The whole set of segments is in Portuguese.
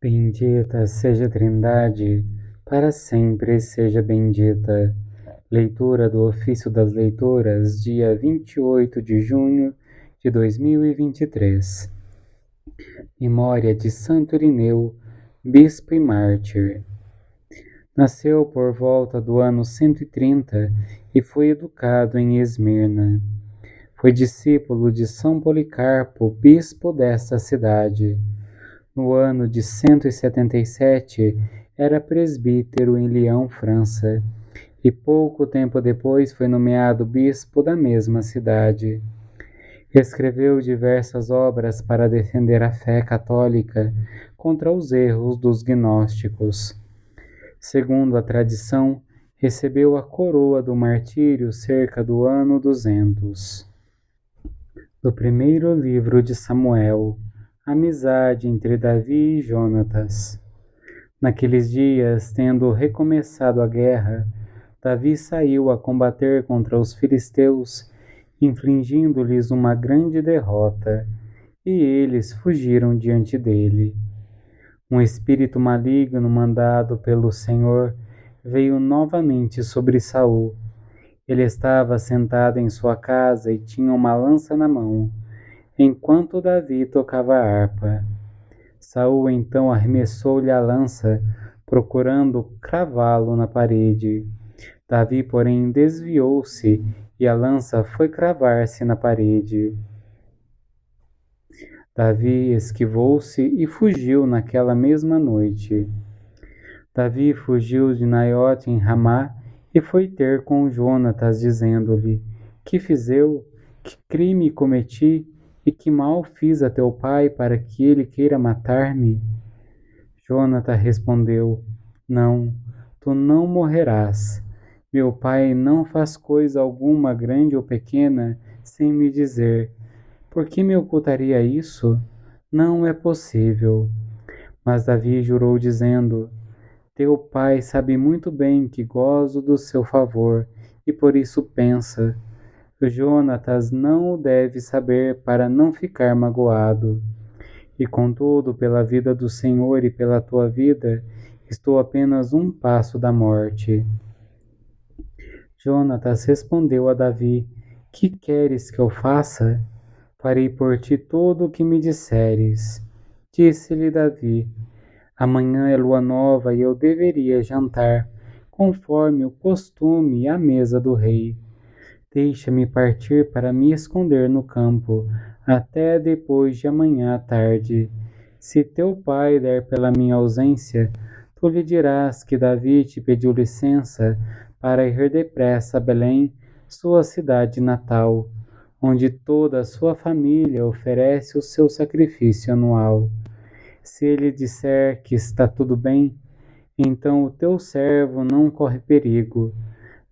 Bendita seja a Trindade, para sempre seja bendita. Leitura do Ofício das Leituras, dia 28 de junho de 2023. Memória de Santo Irineu, bispo e mártir. Nasceu por volta do ano 130 e foi educado em Esmirna. Foi discípulo de São Policarpo, bispo desta cidade. No ano de 177, era presbítero em Lyon, França, e pouco tempo depois foi nomeado bispo da mesma cidade. Escreveu diversas obras para defender a fé católica contra os erros dos gnósticos. Segundo a tradição, recebeu a coroa do martírio cerca do ano 200. Do primeiro livro de Samuel, amizade entre Davi e Jonatas. Naqueles dias, tendo recomeçado a guerra, Davi saiu a combater contra os filisteus, infligindo-lhes uma grande derrota, e eles fugiram diante dele. Um espírito maligno mandado pelo Senhor veio novamente sobre Saul. Ele estava sentado em sua casa e tinha uma lança na mão, enquanto Davi tocava a harpa. Saul então arremessou-lhe a lança, procurando cravá-lo na parede. Davi, porém, desviou-se e a lança foi cravar-se na parede. Davi esquivou-se e fugiu naquela mesma noite. Davi fugiu de Naiote em Ramá e foi ter com Jonatas, dizendo-lhe: Que fiz eu? Que crime cometi? E que mal fiz a teu pai para que ele queira matar-me? Jonatas respondeu: Não, tu não morrerás. Meu pai não faz coisa alguma, grande ou pequena, sem me dizer. Por que me ocultaria isso? Não é possível. Mas Davi jurou, dizendo: Teu pai sabe muito bem que gozo do seu favor, e por isso pensa: Jonatas não o deve saber para não ficar magoado. E contudo, pela vida do Senhor e pela tua vida, estou apenas um passo da morte. Jonatas respondeu a Davi: Que queres que eu faça? Farei por ti tudo o que me disseres. Disse-lhe Davi: Amanhã é lua nova e eu deveria jantar, conforme o costume à mesa do rei. Deixa-me partir para me esconder no campo, até depois de amanhã à tarde. Se teu pai der pela minha ausência, tu lhe dirás que Davi te pediu licença para ir depressa a Belém, sua cidade natal, onde toda a sua família oferece o seu sacrifício anual. Se ele disser que está tudo bem, então o teu servo não corre perigo.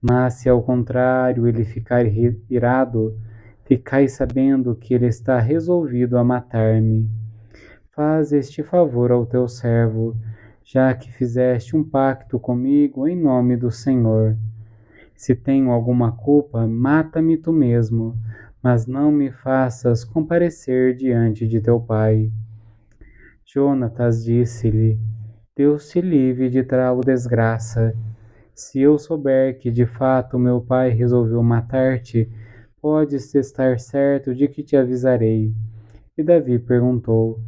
Mas se ao contrário ele ficar irado, ficai sabendo que ele está resolvido a matar-me. Faz este favor ao teu servo, já que fizeste um pacto comigo em nome do Senhor. Se tenho alguma culpa, mata-me tu mesmo, mas não me faças comparecer diante de teu pai. Jonatas disse-lhe: Deus te livre de tal desgraça. Se eu souber que de fato meu pai resolveu matar-te, podes estar certo de que te avisarei. E Davi perguntou: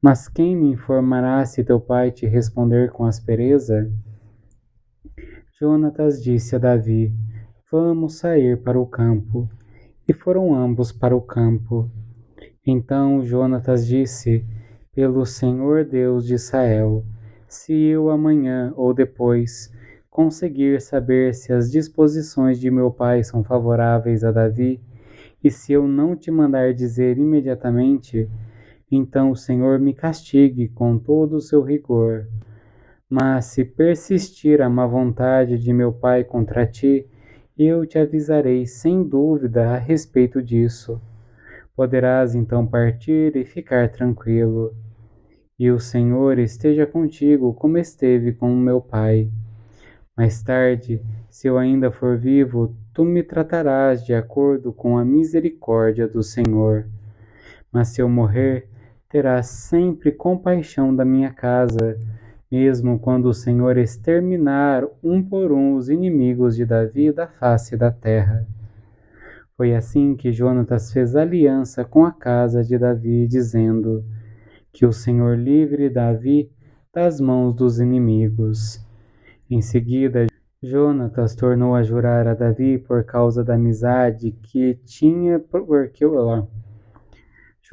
Mas quem me informará se teu pai te responder com aspereza? Jonatas disse a Davi: Vamos sair para o campo. E foram ambos para o campo. Então Jonatas disse: Pelo Senhor Deus de Israel, se eu amanhã ou depois conseguir saber se as disposições de meu pai são favoráveis a Davi, e se eu não te mandar dizer imediatamente, então o Senhor me castigue com todo o seu rigor. Mas se persistir a má vontade de meu pai contra ti, eu te avisarei sem dúvida a respeito disso. Poderás então partir e ficar tranquilo. E o Senhor esteja contigo como esteve com o meu pai. Mais tarde, se eu ainda for vivo, tu me tratarás de acordo com a misericórdia do Senhor. Mas se eu morrer, terá sempre compaixão da minha casa, mesmo quando o Senhor exterminar um por um os inimigos de Davi da face da terra. Foi assim que Jonatas fez aliança com a casa de Davi, dizendo: que o Senhor livre Davi das mãos dos inimigos. Em seguida, Jonatas tornou a jurar a Davi por causa da amizade que tinha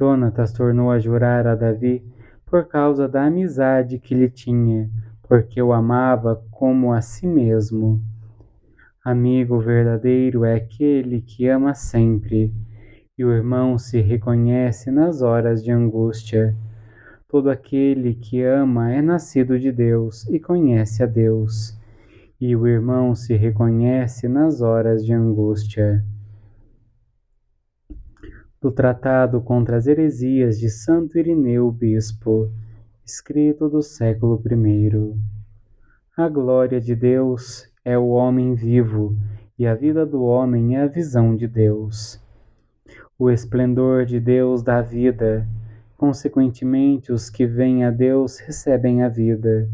Jonatas tornou a jurar a Davi por causa da amizade que lhe tinha, porque o amava como a si mesmo. Amigo verdadeiro é aquele que ama sempre, e o irmão se reconhece nas horas de angústia. Todo aquele que ama é nascido de Deus e conhece a Deus, e o irmão se reconhece nas horas de angústia. Do Tratado contra as Heresias de Santo Irineu Bispo, escrito do século I. A glória de Deus é o homem vivo, e a vida do homem é a visão de Deus. O esplendor de Deus dá vida. Consequentemente, os que vêm a Deus recebem a vida.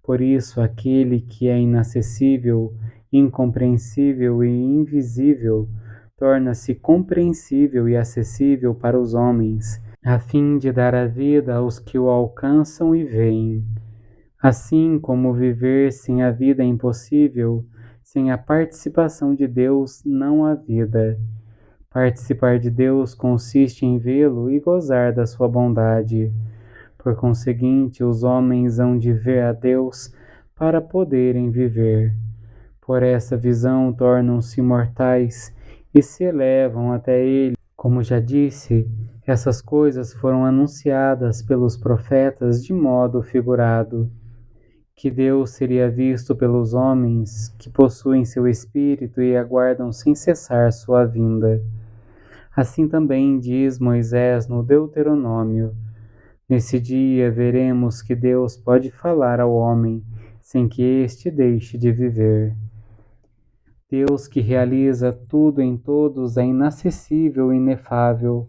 Por isso, aquele que é inacessível, incompreensível e invisível torna-se compreensível e acessível para os homens, a fim de dar a vida aos que o alcançam e veem. Assim como viver sem a vida é impossível, sem a participação de Deus não há vida. Participar de Deus consiste em vê-lo e gozar da sua bondade. Por conseguinte, os homens hão de ver a Deus para poderem viver. Por essa visão tornam-se imortais e se elevam até Ele. Como já disse, essas coisas foram anunciadas pelos profetas de modo figurado. Que Deus seria visto pelos homens que possuem seu Espírito e aguardam sem cessar sua vinda. Assim também diz Moisés no Deuteronômio: nesse dia veremos que Deus pode falar ao homem sem que este deixe de viver. Deus que realiza tudo em todos é inacessível e inefável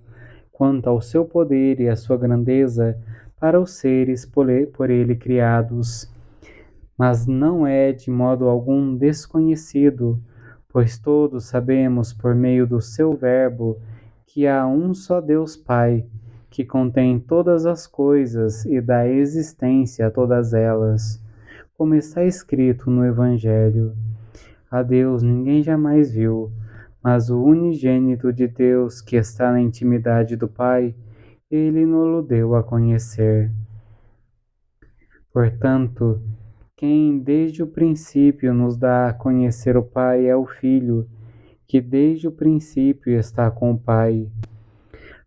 quanto ao seu poder e à sua grandeza para os seres por ele criados. Mas não é de modo algum desconhecido, pois todos sabemos por meio do seu Verbo que há um só Deus Pai, que contém todas as coisas e dá existência a todas elas, como está escrito no Evangelho. A Deus ninguém jamais viu, mas o unigênito de Deus que está na intimidade do Pai, ele nos deu a conhecer. Portanto, quem desde o princípio nos dá a conhecer o Pai é o Filho, que desde o princípio está com o Pai.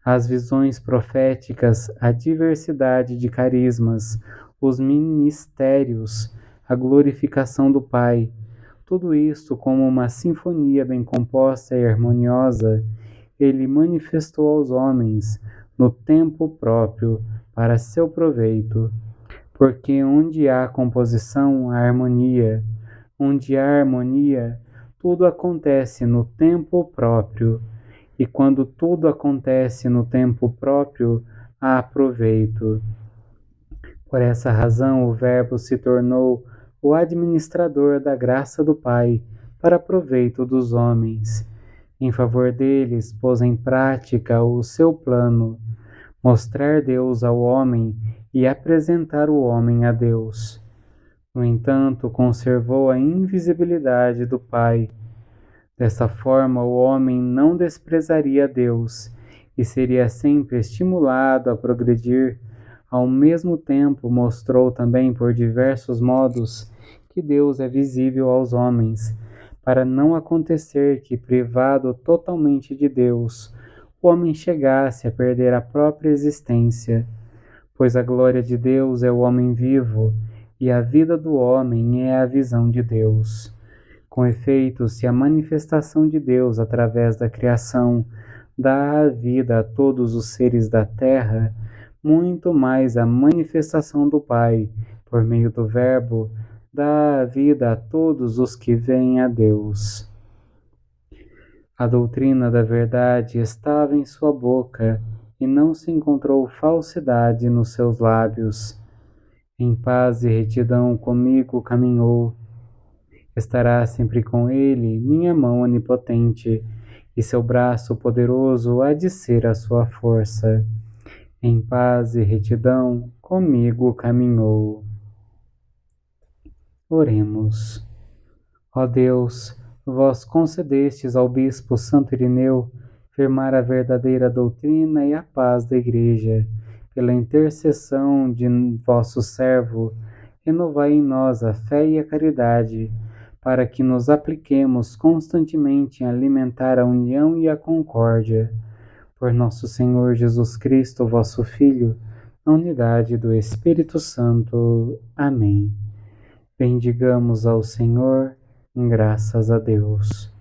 As visões proféticas, a diversidade de carismas, os ministérios, a glorificação do Pai, tudo isso como uma sinfonia bem composta e harmoniosa, ele manifestou aos homens no tempo próprio para seu proveito. Porque onde há composição, há harmonia. Onde há harmonia, tudo acontece no tempo próprio. E quando tudo acontece no tempo próprio, há proveito. Por essa razão, o Verbo se tornou o administrador da graça do Pai para proveito dos homens. Em favor deles, pôs em prática o seu plano, mostrar Deus ao homem e apresentar o homem a Deus. No entanto, conservou a invisibilidade do Pai. Dessa forma, o homem não desprezaria Deus e seria sempre estimulado a progredir. Ao mesmo tempo, mostrou também por diversos modos que Deus é visível aos homens, para não acontecer que, privado totalmente de Deus, o homem chegasse a perder a própria existência. Pois a glória de Deus é o homem vivo, e a vida do homem é a visão de Deus. Com efeito, se a manifestação de Deus através da criação dá a vida a todos os seres da terra, muito mais a manifestação do Pai, por meio do Verbo, dá a vida a todos os que vêm a Deus. A doutrina da verdade estava em sua boca, e não se encontrou falsidade nos seus lábios. Em paz e retidão comigo caminhou. Estará sempre com ele minha mão onipotente, e seu braço poderoso há de ser a sua força. Em paz e retidão comigo caminhou. Oremos. Ó Deus, vós concedestes ao bispo Santo Irineu firmar a verdadeira doutrina e a paz da Igreja. Pela intercessão de vosso servo, renovai em nós a fé e a caridade, para que nos apliquemos constantemente em alimentar a união e a concórdia. Por nosso Senhor Jesus Cristo, vosso Filho, na unidade do Espírito Santo. Amém. Bendigamos ao Senhor, graças a Deus.